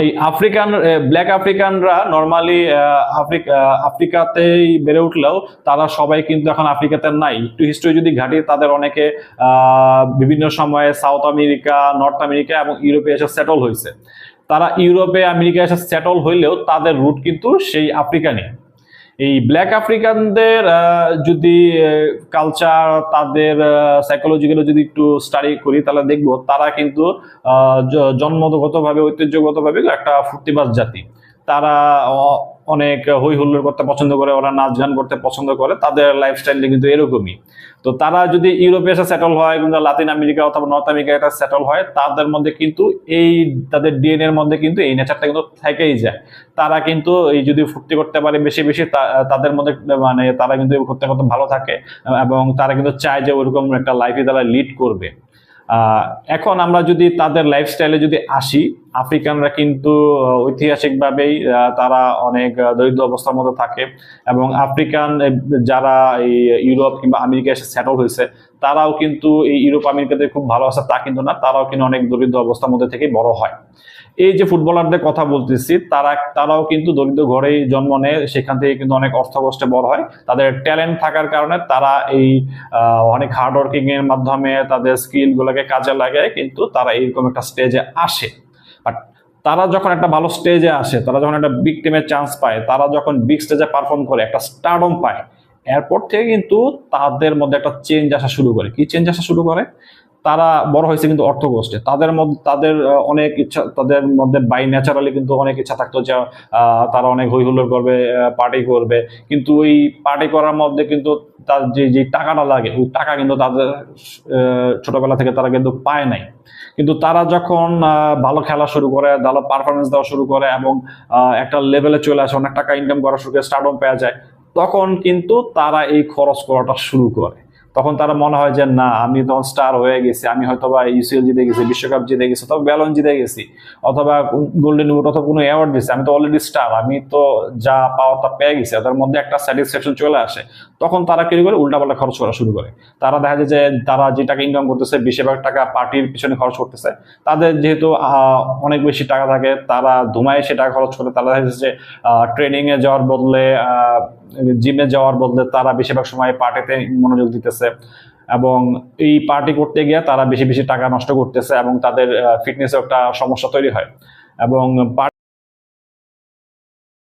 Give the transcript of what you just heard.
এই black আফ্রিকানরা normally আফ্রিকাতেই বেড়ে উঠলেও তারা সবাই কিন্তু এখন আফ্রিকাতে নাই। একটু হিস্ট্রি যদি ঘাঁটি, তাদের অনেকে বিভিন্ন সময়ে সাউথ আমেরিকা, নর্থ আমেরিকা এবং ইউরোপে এসে সেটল হয়েছে। তারা ইউরোপে আমেরিকা এসে সেটল হইলেও তাদের রুট কিন্তু সেই আফ্রিকানই। এই ব্ল্যাক আফ্রিকানদের যদি কালচার, তাদের সাইকোলজিক্যালি যদি একটু স্টাডি করি, তাহলে দেখবো তারা কিন্তু জন্মগতভাবে, ঐতিহ্যগতভাবে একটা ফুর্তিবাজ জাতি। তারা অনেক হই হুল্লোড় করতে পছন্দ করে, ওরা নাচ গান করতে পছন্দ করে, তাদের লাইফস্টাইল কিন্তু এরকমই। তো তারা যদি ইউরোপে এসে সেটল হয় কিংবা লাতিন আমেরিকা অথবা নর্থ আমেরিকা এটা সেটল হয়, তাদের মধ্যে কিন্তু এই তাদের ডিএনএ এর মধ্যে কিন্তু এই নেচারটা কিন্তু থেকেই যায়। তারা কিন্তু এই যদি ফুর্তি করতে পারে বেশি বেশি, তাদের মধ্যে মানে তারা কিন্তু করতে করতে ভালো থাকে এবং তারা কিন্তু চায় যে ওরকম একটা লাইফে তারা লিড করবে। এখন আমরা যদি তাদের লাইফস্টাইলে যদি আসি, আফ্রিকানরা কিন্তু ঐতিহাসিকভাবেই তারা অনেক দরিদ্র অবস্থার মধ্যে থাকে এবং আফ্রিকান যারা এই ইউরোপ কিংবা আমেরিকা এসে সেটল হয়েছে, তারাও কিন্তু এই ইউরোপ আমেরিকাতে খুব ভালো আছে তা কিন্তু না, তারাও কিন্তু অনেক দরিদ্র অবস্থার মধ্যে থেকে বড় হয়। এই যে ফুটবলারদের কথা বলতেছি, তারাও কিন্তু দরিদ্র ঘরেই জন্ম নেয়, সেখান থেকে কিন্তু অনেক অর্থ কষ্টে বড় হয়। তাদের ট্যালেন্ট থাকার কারণে তারা এই অনেক হার্ড ওয়ার্কিং এর মাধ্যমে তাদের স্কিল গুলোকে কাজে লাগায় কিন্তু তারা এইরকম একটা স্টেজে আসে। বাট তারা যখন একটা ভালো স্টেজে আসে, তারা যখন একটা বিগ টিমের চান্স পায়, তারা যখন বিগ স্টেজে পারফর্ম করে, একটা স্টারডম পায়, এরপর থেকে কিন্তু তাদের মধ্যে একটা চেঞ্জ আসা শুরু করে। কি চেঞ্জ আসা শুরু করে? তারা বড় হয়েছে কিন্তু অর্থ কষ্টে। তাদের মধ্যে তাদের অনেক ইচ্ছা, তাদের মধ্যে বাই ন্যাচারালি কিন্তু অনেক ইচ্ছা থাকতো যে তারা অনেক হই হুল্লোড় করবে, পার্টি করবে, কিন্তু ওই পার্টি করার মধ্যে কিন্তু তার যে যে টাকাটা লাগে, ওই টাকা কিন্তু তাদের ছোটবেলা থেকে তারা কিন্তু পায় নাই। কিন্তু তারা যখন ভালো খেলা শুরু করে, ভালো পারফরমেন্স দেওয়া শুরু করে এবং একটা লেভেলে চলে আসে, অনেক টাকা ইনকাম করা শুরু করে, স্টারডম পাওয়া যায়, তখন কিন্তু তারা এই খরচ করাটা শুরু করে। তখন তারা মনে হয় যে না, আমি তখন স্টার হয়ে গেছি, আমি হয়তো বা ইউসিএল জিতে গেছি, বিশ্বকাপ জিতে গেছি, অথবা ব্যালন জিতে গেছি, অথবা গোল্ডেন বুট অথবা কোনো অ্যাওয়ার্ড দিচ্ছি, আমি তো অলরেডি স্টার, আমি তো যা পাওয়ার তা পেয়ে গেছি, তাদের মধ্যে একটা স্যাটিসফ্যাকশন চলে আসে। তখন তারা কি করে? উল্টাপাল্টা খরচ করা শুরু করে। তারা দেখা যায় যে তারা যে টাকা ইনকাম করতেছে, বেশিরভাগ টাকা পার্টির পিছনে খরচ করতেছে। তাদের যেহেতু অনেক বেশি টাকা থাকে, তারা ধুমায় সে টাকা খরচ করে। তারা দেখা যাচ্ছে যে ট্রেনিং এ যাওয়ার বদলে, জিমে যাওয়ার বদলে তারা বেশিরভাগ সময় পার্টিতে মনোযোগ দিতেছে এবং এই পার্টি করতে গিয়ে তারা বেশি বেশি টাকা নষ্ট করতেছে এবং তাদের ফিটনেসে একটা সমস্যা তৈরি হয়। এবং